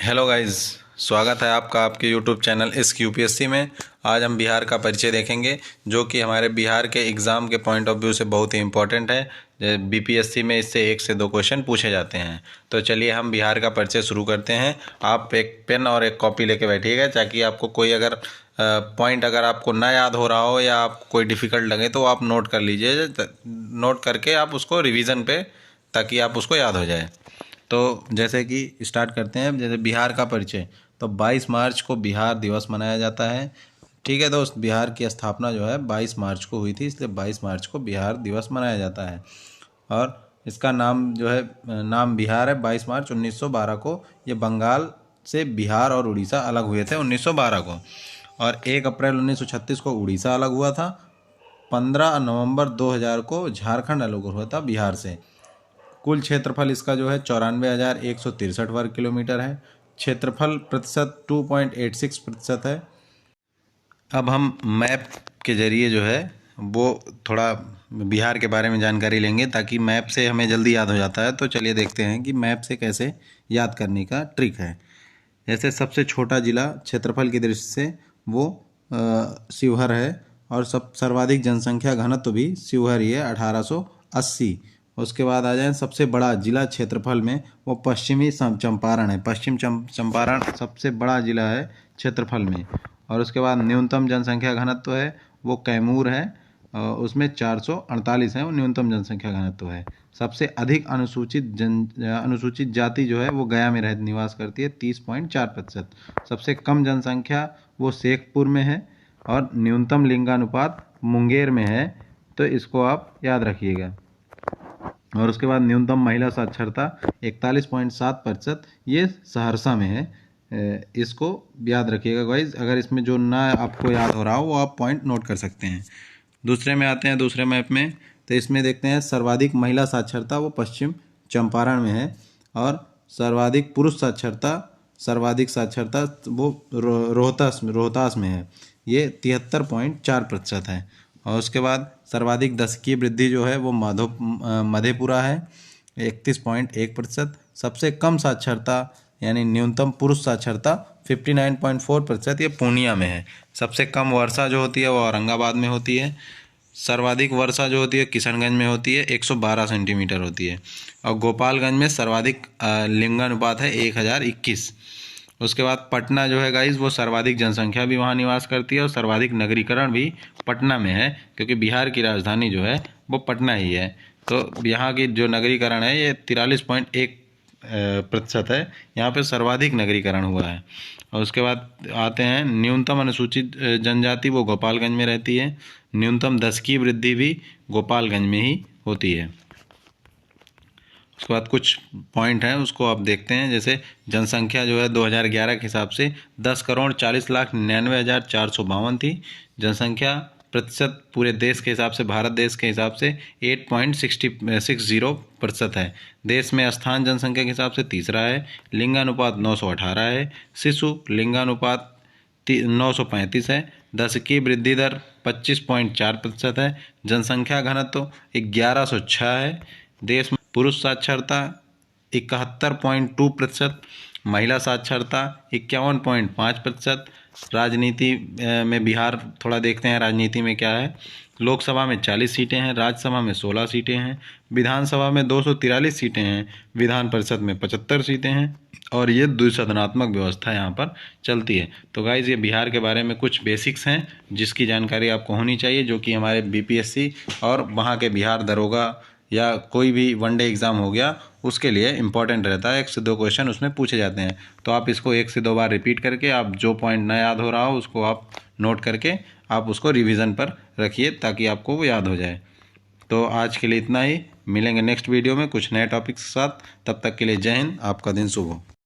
Hello guys, स्वागत है आपका आपके यूट्यूब चैनल इस यूपीएससी में। आज हम बिहार का परिचय देखेंगे जो कि हमारे बिहार के एग्ज़ाम के पॉइंट ऑफ व्यू से बहुत ही इम्पोर्टेंट है। बीपीएससी में इससे 1 से 2 क्वेश्चन पूछे जाते हैं। तो चलिए हम बिहार का परिचय शुरू करते हैं। आप एक पेन और एक कॉपी लेके बैठिएगा ताकि आपको कोई अगर पॉइंट अगर आपको ना याद हो रहा हो या आपको कोई डिफ़िकल्ट लगे तो आप नोट कर लीजिए। नोट करके आप उसको रिवीजन पे, ताकि आप उसको याद हो जाए। तो जैसे कि स्टार्ट करते हैं। जैसे बिहार का परिचय, तो 22 मार्च को बिहार दिवस मनाया जाता है। ठीक है दोस्त, बिहार की स्थापना जो है 22 मार्च को हुई थी, इसलिए 22 मार्च को बिहार दिवस मनाया जाता है। और इसका नाम जो है, नाम बिहार है। 22 मार्च 1912 को ये बंगाल से बिहार और उड़ीसा अलग हुए थे 1912 को। और 1 अप्रैल 1936 को उड़ीसा अलग हुआ था। 15 नवंबर 2000 को झारखंड अलग हुआ था बिहार से। कुल क्षेत्रफल इसका जो है 94,163 वर्ग किलोमीटर है। क्षेत्रफल प्रतिशत 2.86% है। अब हम मैप के ज़रिए जो है वो थोड़ा बिहार के बारे में जानकारी लेंगे, ताकि मैप से हमें जल्दी याद हो जाता है। तो चलिए देखते हैं कि मैप से कैसे याद करने का ट्रिक है। जैसे सबसे छोटा ज़िला क्षेत्रफल की दृष्टि से वो शिवहर है, और सर्वाधिक जनसंख्या घनत्व भी शिवहर ही है, 1880। उसके बाद आ जाए सबसे बड़ा जिला क्षेत्रफल में, वो पश्चिमी चंपारण है। पश्चिम चंपारण सबसे बड़ा जिला है क्षेत्रफल में। और उसके बाद न्यूनतम जनसंख्या घनत्व है वो कैमूर है, उसमें 448 है, वो न्यूनतम जनसंख्या घनत्व है। सबसे अधिक अनुसूचित जाति जो है वो गया में निवास करती है, 30.4%। सबसे कम जनसंख्या वो शेखपुर में है, और न्यूनतम लिंगानुपात मुंगेर में है। तो इसको आप याद रखिएगा। और उसके बाद न्यूनतम महिला साक्षरता 41.7%, ये सहरसा में है। इसको याद रखिएगा गाइस। अगर इसमें जो ना आपको याद हो रहा हो वो आप पॉइंट नोट कर सकते हैं। दूसरे में आते हैं, दूसरे मैप में। तो इसमें देखते हैं सर्वाधिक महिला साक्षरता वो पश्चिम चंपारण में है, और सर्वाधिक पुरुष साक्षरता वो रोहतास में है, ये 73.4% है। और उसके बाद सर्वाधिक दशकीय वृद्धि जो है वो मधेपुरा है, 31.1%। सबसे कम साक्षरता यानी न्यूनतम पुरुष साक्षरता 59.4%, ये पूर्णिया में है। सबसे कम वर्षा जो होती है वो औरंगाबाद में होती है। सर्वाधिक वर्षा जो होती है किशनगंज में होती है, 112 सेंटीमीटर होती है। और गोपालगंज में सर्वाधिक लिंगानुपात है 1021। उसके बाद पटना जो है गाइस, वो सर्वाधिक जनसंख्या भी वहाँ निवास करती है, और सर्वाधिक नगरीकरण भी पटना में है, क्योंकि बिहार की राजधानी जो है वो पटना ही है। तो यहाँ की जो नगरीकरण है ये 43.1% है। यहाँ पे सर्वाधिक नगरीकरण हुआ है। और उसके बाद आते हैं न्यूनतम अनुसूचित जनजाति, वो गोपालगंज में रहती है। न्यूनतम दशकीय वृद्धि भी गोपालगंज में ही होती है। उसके बाद कुछ पॉइंट हैं उसको आप देखते हैं। जैसे जनसंख्या जो है 2011 के हिसाब से 10,40,99,452 थी। जनसंख्या प्रतिशत पूरे देश के हिसाब से, भारत देश के हिसाब से 8.60% है। देश में स्थान जनसंख्या के हिसाब से तीसरा है। लिंगानुपात 918 है। शिशु लिंगानुपात 935 है। दशकीय वृद्धि दर 25.4% है। जनसंख्या घनत्व 1106 है। देश में पुरुष साक्षरता 71.2%, महिला साक्षरता 51.5%। राजनीति में बिहार थोड़ा देखते हैं, राजनीति में क्या है। लोकसभा में 40 सीटें हैं, राज्यसभा में 16 सीटें हैं, विधानसभा में 243 सीटें हैं, विधान परिषद में 75 सीटें हैं, और ये द्विसदनात्मक व्यवस्था यहाँ पर चलती है। तो गाइज़, ये बिहार के बारे में कुछ बेसिक्स हैं जिसकी जानकारी आपको होनी चाहिए, जो कि हमारे बीपीएससी और वहाँ के बिहार दरोगा या कोई भी वनडे एग्ज़ाम हो गया उसके लिए इम्पॉर्टेंट रहता है। 1 से 2 क्वेश्चन उसमें पूछे जाते हैं। तो आप इसको 1 से 2 बार रिपीट करके, आप जो पॉइंट ना याद हो रहा हो उसको आप नोट करके आप उसको रिवीजन पर रखिए, ताकि आपको वो याद हो जाए। तो आज के लिए इतना ही। मिलेंगे नेक्स्ट वीडियो में कुछ नए टॉपिक्स के साथ। तब तक के लिए जय हिंद, आपका दिन शुभ हो।